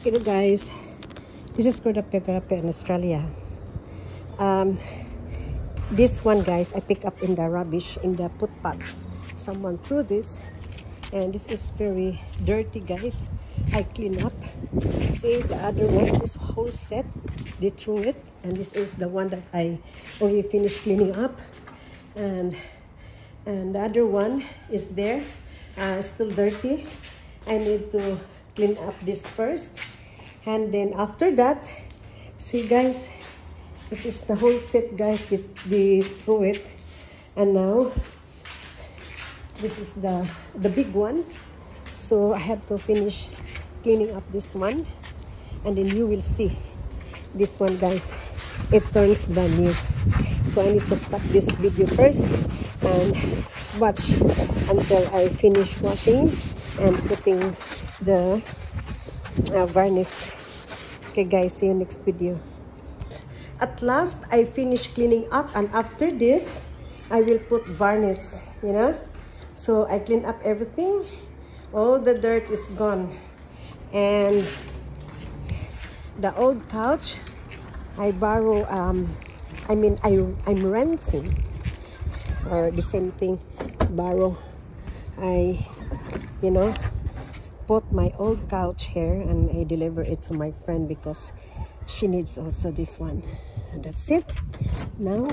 Hello guys, this is Kurape in Australia. This one guys, I pick up in the rubbish in the footpath. Someone threw this, and this is very dirty guys. I clean up. See, the other one, this is whole set. They threw it, and this is the one that I already finished cleaning up. And the other one is there, still dirty. I need to clean up this first, and then after that, see guys, this is the whole set guys. They threw it, and now this is the big one, so I have to finish cleaning up this one, and then you will see this one guys, it turns brand new. So I need to stop this video first and watch until I finish washing and putting the varnish. Okay guys, see you next video. At last I finished cleaning up, and after this I will put varnish, you know. So I clean up everything, all the dirt is gone, and the old couch I borrow, I'm renting, or the same thing, borrow. I, you know, put my old couch here and I deliver it to my friend because she needs also this one. And that's it. Now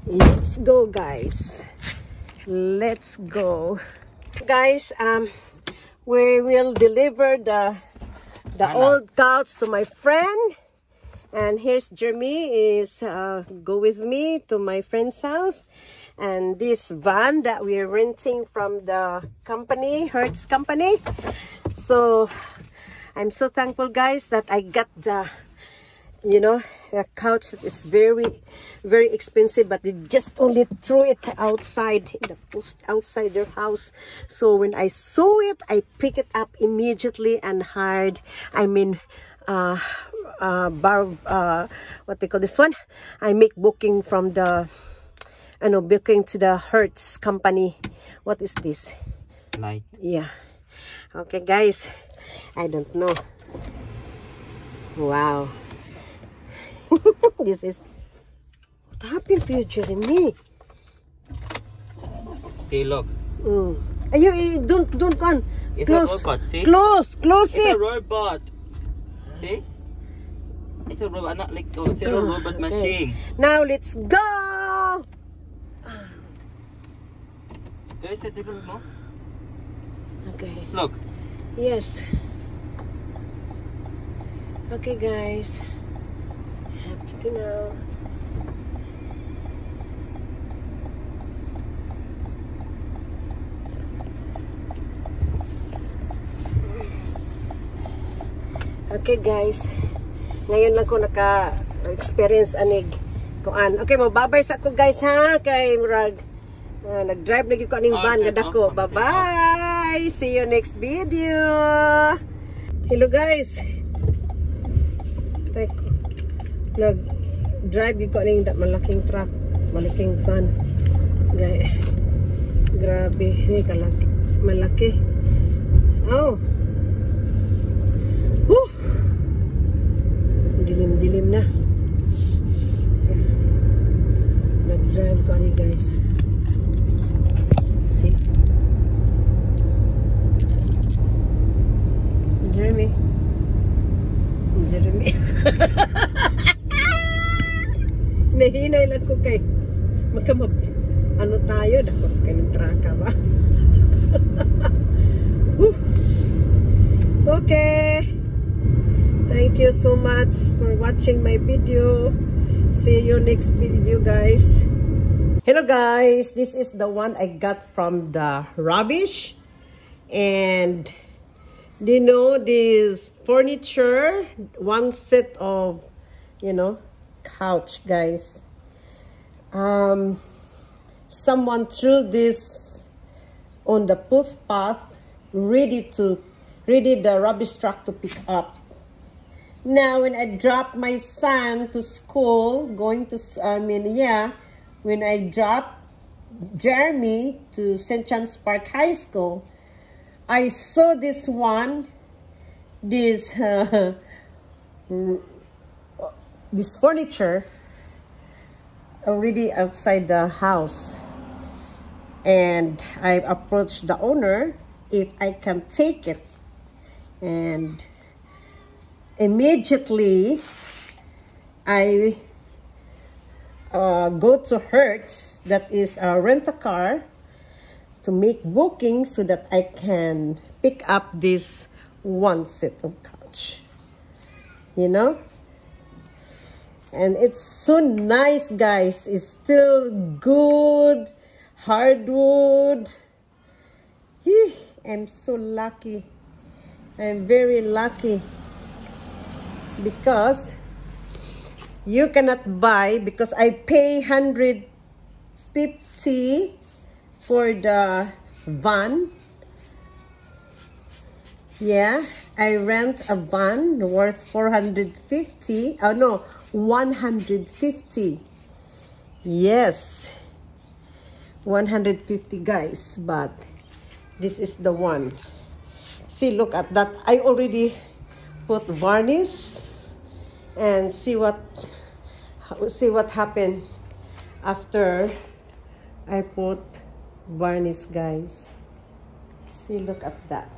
let's go guys, let's go guys. We will deliver the old couch to my friend, and here's Jeremy is go with me to my friend's house. And this van that we're renting from the company, Hertz company. So I'm so thankful guys that I got the, you know, the couch that is very expensive, but they just only threw it outside in the post outside their house. So when I saw it, I pick it up immediately and hired, what they call this one, I make booking from the, I know, booking to the Hertz company. What is this? Light. Yeah. Okay guys, I don't know. Wow. This is, what happened to you, Jeremy? See, look. You don't go on. It's Close. a robot, see? Close It's it. a robot. See? It's a robot, not like, oh, it's a robot machine. Now let's go. Guys, I don't know. Okay. Look. Yes. Okay guys, I have to go now. Okay guys, ngayon lang ko naka-experience anig kuan. Okay, mababay sa ko guys ha, kay murag nag-drive na gyud ko aning van nga dako. Bye bye, see you next video. Hello guys, nag-drive gyud ko aning malaking truck, malaking van. Gay, grabe, kalaki, malaki. Oh, dilim na. Nag-drive ko ani guys. See, Jeremy nahinay lang ko kay makamab ano tayo, dako kay ng traka ba. Okay, thank you so much for watching my video. See you next video guys. Hello guys, this is the one I got from the rubbish, and you know, this furniture, one set of, you know, couch guys. Someone threw this on the footpath, ready the rubbish truck to pick up. Now when I drop my son to school, when I drop Jeremy to St. John's Park High School, I saw this one this this furniture already outside the house, and I approached the owner if I can take it, and immediately I go to Hertz, that is a rent-a-car, to make booking so that I can pick up this one set of couch, you know. And it's so nice, guys. It's still good hardwood. I'm so lucky. I'm very lucky, because you cannot buy, because I pay $150 for the van. Yeah, I rent a van worth $450. Oh no, $150. Yes, $150, guys. But this is the one. See, look at that. I already put varnish, and see what happened after I put varnish, guys. See, look at that.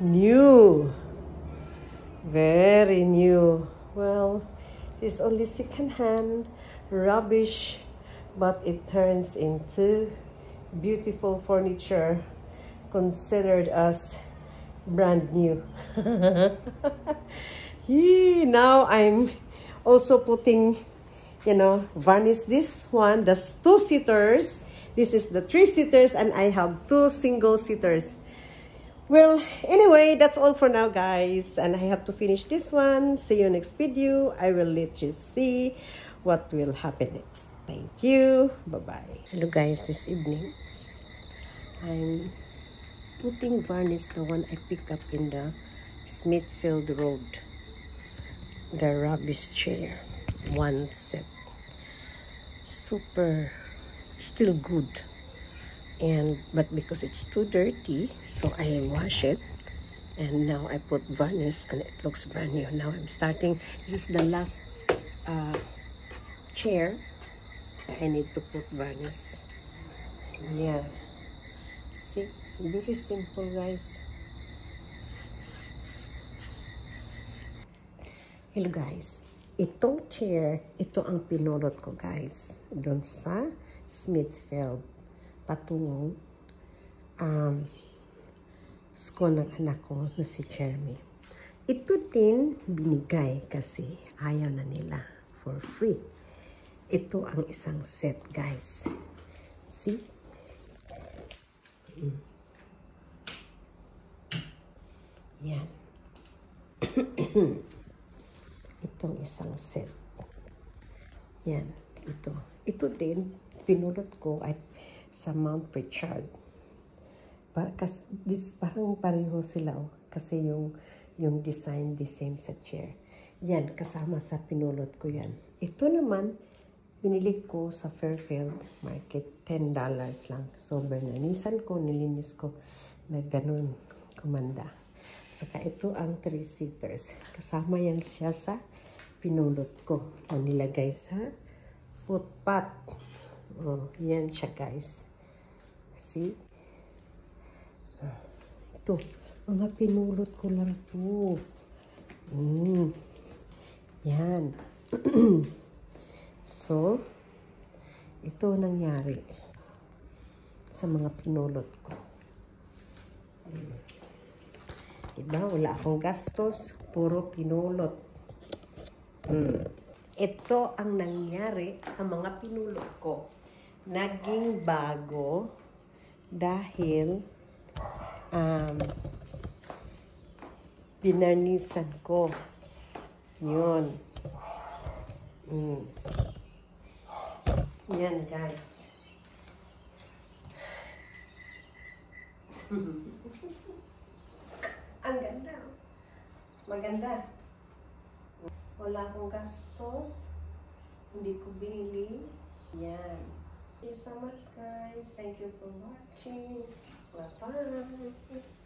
New, very new. Well, it's only second-hand rubbish, but it turns into beautiful furniture considered as brand new. Now I'm also putting, you know, varnish this one. That's 2-seaters. This is the 3-seaters, and I have 2 single-seaters. Well, anyway, that's all for now, guys, and I have to finish this one. See you next video. I will let you see what will happen next. Thank you. Bye-bye. Hello, guys. This evening I'm putting varnish, the one I picked up in the Smithfield Road, the rubbish chair, one set. Super, still good, but because it's too dirty, so I wash it, and now I put varnish, and it looks brand new. Now I'm starting. This is the last chair I need to put varnish. Yeah, see, very simple, guys. Hello, guys. Itong chair, ito ang pinulot ko, guys, doon sa Smithfield, patungong school ng anak ko na si Jeremy. Ito din binigay kasi ayaw na nila, for free. Ito ang isang set, guys. See? Yan. Itong isang set. Yan. Ito din, pinulot ko ay sa Mount Pritchard. Parang pareho sila, oh, kasi yung design the same sa chair. Yan, kasama sa pinulot ko yan. Ito naman, binili ko sa Fairfield Market, $10 lang. So, bernanisan ko, nilinis ko na ganun, kumanda. Saka ito ang 3-seaters. Kasama yan siya sa pinulot ko. O, nilagay sa footpath. Oh, yan siya, guys. See? Ito, mga pinulot ko lang ito. Yan. So, ito nangyari sa mga pinulot ko. Diba? Wala akong gastos. Puro pinulot. Ito ang nangyari sa mga pinulot ko. Naging bago dahil binarnisan ko. Yun. Yan, guys. Ang ganda. Maganda. Wala akong gastos. Hindi ko binili. Yan. Thank you so much, guys. Thank you for watching. Bye-bye.